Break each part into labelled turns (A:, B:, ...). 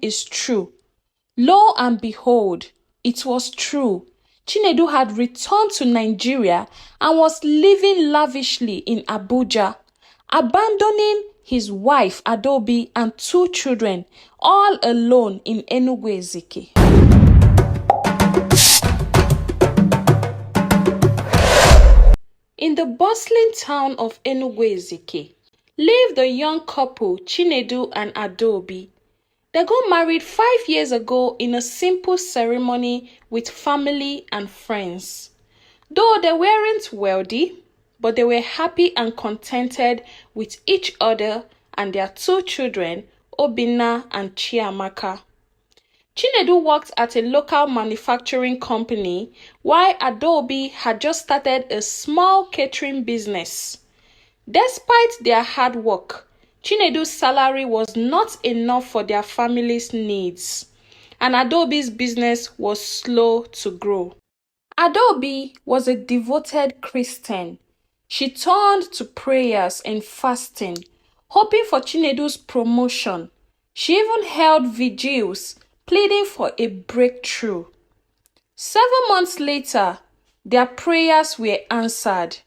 A: is true. Lo and behold, it was true. Chinedu had returned to Nigeria and was living lavishly in Abuja, abandoning his wife Adaobi and 2 children, all alone in Enugu-Ezike. In the bustling town of Enugu-Ezike lived the young couple Chinedu and Adaobi. They got married 5 years ago in a simple ceremony with family and friends. Though they weren't wealthy, but they were happy and contented with each other and their 2 children, Obinna and Chiamaka. Chinedu worked at a local manufacturing company, while Adobe had just started a small catering business. Despite their hard work, Chinedu's salary was not enough for their family's needs, and Adobe's business was slow to grow. Adobe was a devoted Christian. She turned to prayers and fasting, hoping for Chinedu's promotion. She even held vigils, pleading for a breakthrough. 7 months later, their prayers were answered.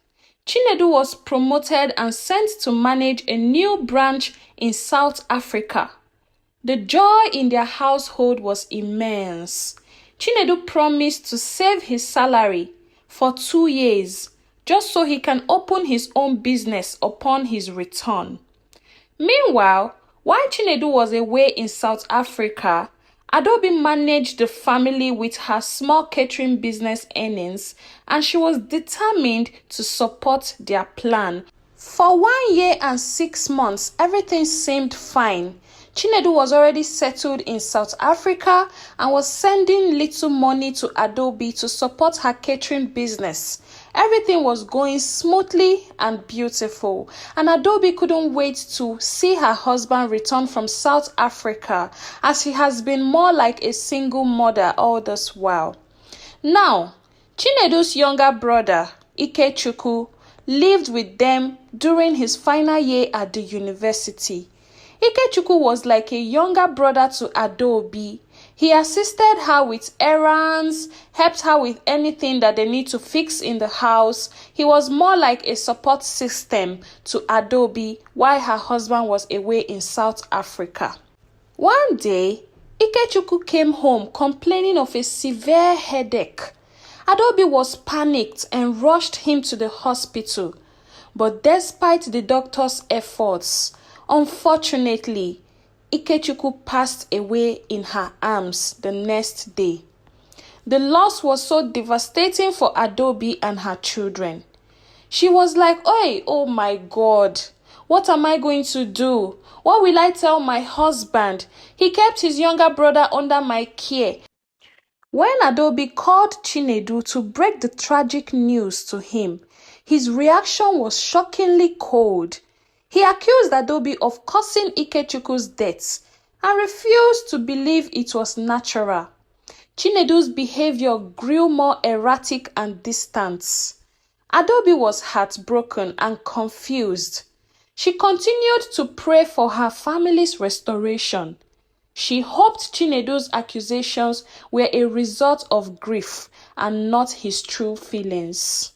A: Chinedu was promoted and sent to manage a new branch in South Africa. The joy in their household was immense. Chinedu promised to save his salary for 2 years, just so he can open his own business upon his return. Meanwhile, while Chinedu was away in South Africa, Adobe managed the family with her small catering business earnings, and she was determined to support their plan. For 1 year and 6 months, everything seemed fine. Chinedu was already settled in South Africa and was sending little money to Adobe to support her catering business. Everything was going smoothly and beautiful, and Adobe couldn't wait to see her husband return from South Africa, as he has been more like a single mother all this while. Now, Chinedu's younger brother, Ikechukwu, lived with them during his final year at the university. Ikechukwu was like a younger brother to Adobe. He assisted her with errands, helped her with anything that they need to fix in the house. He was more like a support system to Adobe while her husband was away in South Africa. One day, Ikechukwu came home complaining of a severe headache. Adobe was panicked and rushed him to the hospital. But despite the doctor's efforts, unfortunately, Ikechukwu passed away in her arms the next day. The loss was so devastating for Adobe and her children. She was like, oh my God, what am I going to do? What will I tell my husband? He kept his younger brother under my care. When Adobe called Chinedu to break the tragic news to him, his reaction was shockingly cold. He accused Adobe of causing Ikechukwu's death and refused to believe it was natural. Chinedu's behavior grew more erratic and distant. Adobe was heartbroken and confused. She continued to pray for her family's restoration. She hoped Chinedu's accusations were a result of grief and not his true feelings.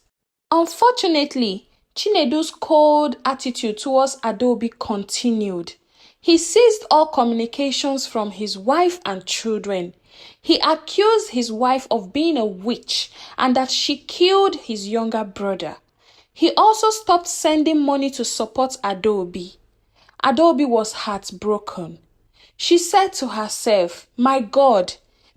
A: Unfortunately, Chinedu's cold attitude towards Adobe continued. He ceased all communications from his wife and children. He accused his wife of being a witch and that she killed his younger brother. He also stopped sending money to support Adobe. Adobe was heartbroken. She said to herself, "My God,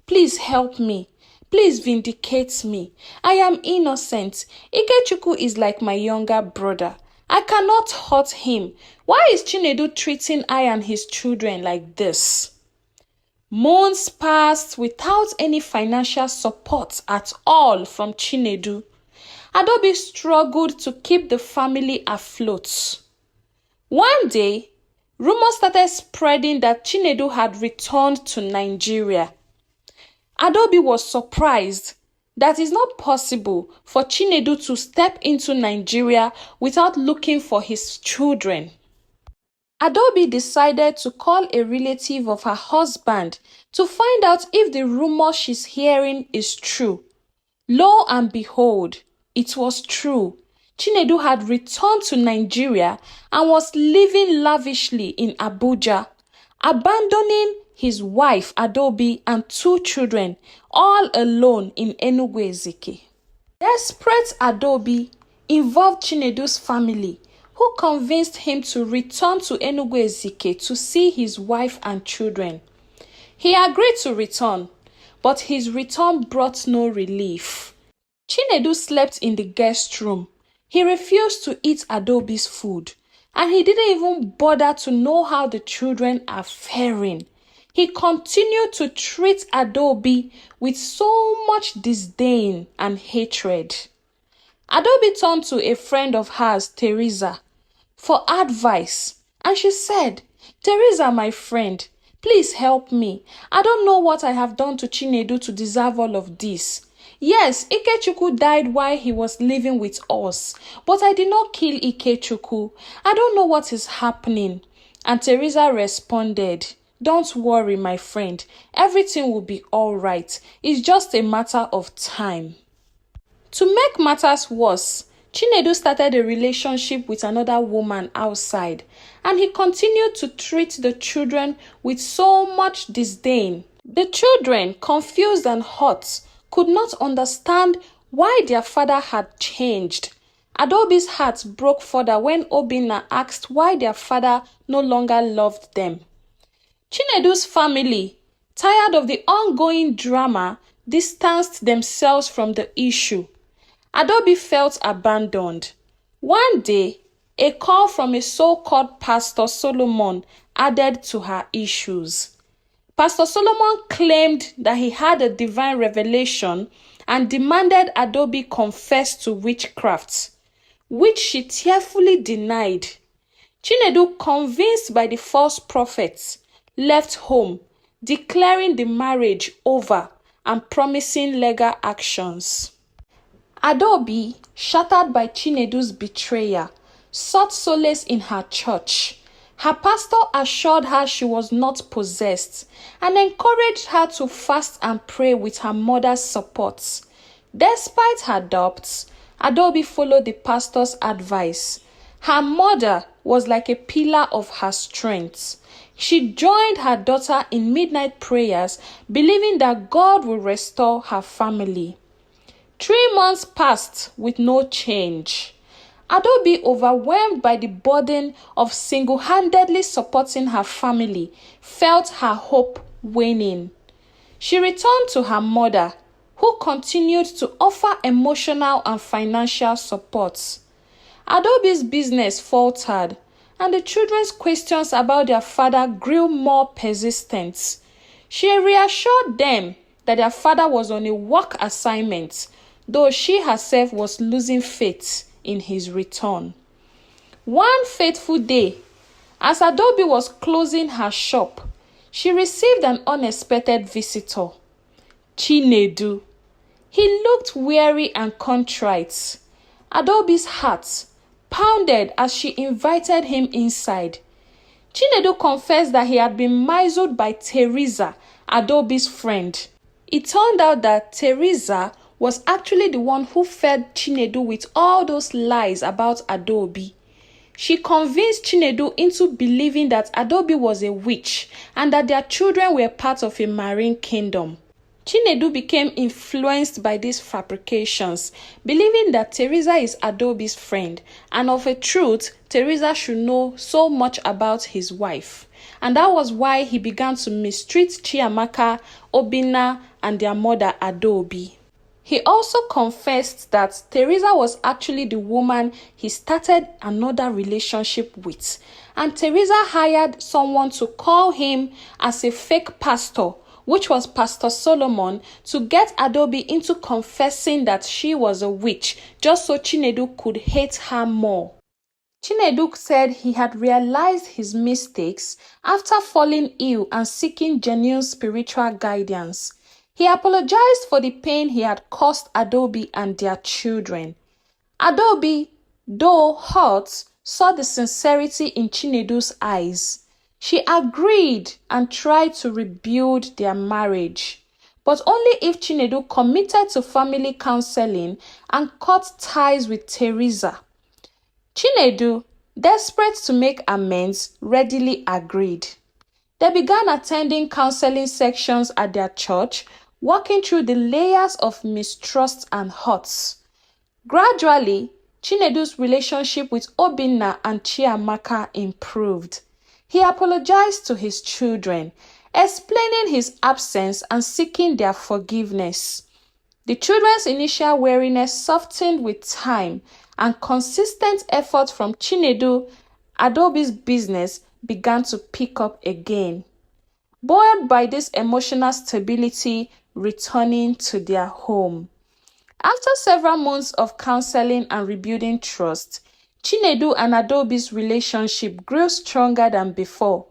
A: please help me. Please vindicate me. I am innocent. Ikechukwu is like my younger brother. I cannot hurt him. Why is Chinedu treating I and his children like this?" Months passed without any financial support at all from Chinedu. Adobe struggled to keep the family afloat. One day, rumors started spreading that Chinedu had returned to Nigeria. Adobe was surprised that it's not possible for Chinedu to step into Nigeria without looking for his children. Adobe decided to call a relative of her husband to find out if the rumor she's hearing is true. Lo and behold, it was true. Chinedu had returned to Nigeria and was living lavishly in Abuja, abandoning his wife Adaobi and 2 children all alone in Enugu-Ezike. Desperate Adaobi involved Chinedu's family, who convinced him to return to Enugu-Ezike to see his wife and children. He agreed to return, but his return brought no relief. Chinedu slept in the guest room. He refused to eat Adobe's food, and he didn't even bother to know how the children are faring. He continued to treat Adobe with so much disdain and hatred. Adobe turned to a friend of hers, Teresa, for advice, and she said, "Teresa, my friend, please help me. I don't know what I have done to Chinedu to deserve all of this. Yes, Ikechukwu died while he was living with us, but I did not kill Ikechukwu. I don't know what is happening." And Teresa responded, "Don't worry, my friend. Everything will be all right. It's just a matter of time." To make matters worse, Chinedu started a relationship with another woman outside, and he continued to treat the children with so much disdain. The children, confused and hurt, could not understand why their father had changed. Adobe's heart broke further when Obinna asked why their father no longer loved them. Chinedu's family, tired of the ongoing drama, distanced themselves from the issue. Adobe felt abandoned. One day, a call from a so-called Pastor Solomon added to her issues. Pastor Solomon claimed that he had a divine revelation and demanded Adobe confess to witchcraft, which she tearfully denied. Chinedu, convinced by the false prophets, left home, declaring the marriage over and promising legal actions. Adobe, shattered by Chinedu's betrayal, sought solace in her church. Her pastor assured her she was not possessed and encouraged her to fast and pray with her mother's support. Despite her doubts, Adobe followed the pastor's advice. Her mother was like a pillar of her strength. She joined her daughter in midnight prayers, believing that God will restore her family. 3 months passed with no change. Adobe, overwhelmed by the burden of single-handedly supporting her family, felt her hope waning. She returned to her mother, who continued to offer emotional and financial support. Adobe's business faltered, and the children's questions about their father grew more persistent. She reassured them that their father was on a work assignment, though she herself was losing faith in his return. One fateful day, as Adobe was closing her shop, she received an unexpected visitor, Chinedu. He looked weary and contrite. Adobe's heart pounded as she invited him inside. Chinedu confessed that he had been misled by Teresa, Adobe's friend. It turned out that Teresa was actually the one who fed Chinedu with all those lies about Adobe. She convinced Chinedu into believing that Adobe was a witch and that their children were part of a marine kingdom. Chinedu became influenced by these fabrications, believing that Teresa is Adobe's friend, and of a truth, Teresa should know so much about his wife. And that was why he began to mistreat Chiamaka, Obinna, and their mother Adobe. He also confessed that Teresa was actually the woman he started another relationship with, and Teresa hired someone to call him as a fake pastor, which was Pastor Solomon, to get Adobe into confessing that she was a witch, just so Chinedu could hate her more. Chinedu said he had realized his mistakes after falling ill and seeking genuine spiritual guidance. He apologized for the pain he had caused Adobe and their children. Adobe, though hurt, saw the sincerity in Chinedu's eyes. She agreed and tried to rebuild their marriage, but only if Chinedu committed to family counseling and cut ties with Teresa. Chinedu, desperate to make amends, readily agreed. They began attending counseling sections at their church, working through the layers of mistrust and hurts. Gradually, Chinedu's relationship with Obinna and Chiamaka improved. He apologized to his children, explaining his absence and seeking their forgiveness. The children's initial wariness softened with time, and consistent effort from Chinedu, Adobe's business began to pick up again. Buoyed by this emotional stability, returning to their home. After several months of counseling and rebuilding trust, Chinedu and Adobe's relationship grew stronger than before.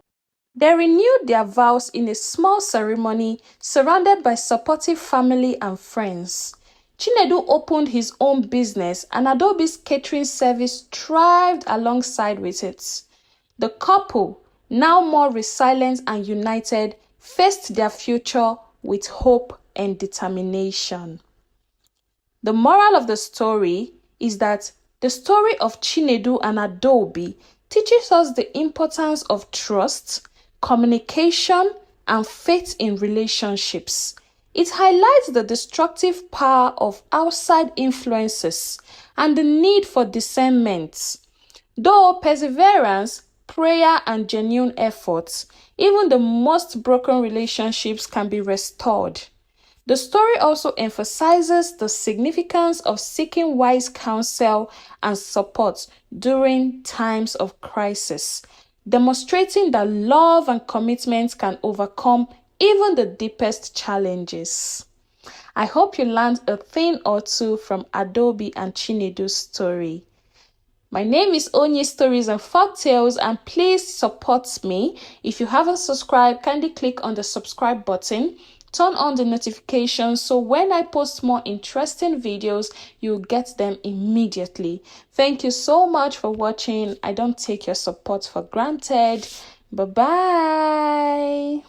A: They renewed their vows in a small ceremony surrounded by supportive family and friends. Chinedu opened his own business and Adobe's catering service thrived alongside with it. The couple, now more resilient and united, faced their future with hope and determination. The moral of the story is that the story of Chinedu and Adobe teaches us the importance of trust, communication, and faith in relationships. It highlights the destructive power of outside influences and the need for discernment. Though perseverance, prayer, and genuine efforts, even the most broken relationships can be restored. The story also emphasizes the significance of seeking wise counsel and support during times of crisis, demonstrating that love and commitment can overcome even the deepest challenges. I hope you learned a thing or two from Adobe and Chinedu's story. My name is Onye Stories and Folktales, and please support me. If you haven't subscribed, kindly click on the subscribe button. Turn on the notifications so when I post more interesting videos, you'll get them immediately. Thank you so much for watching. I don't take your support for granted. Bye-bye.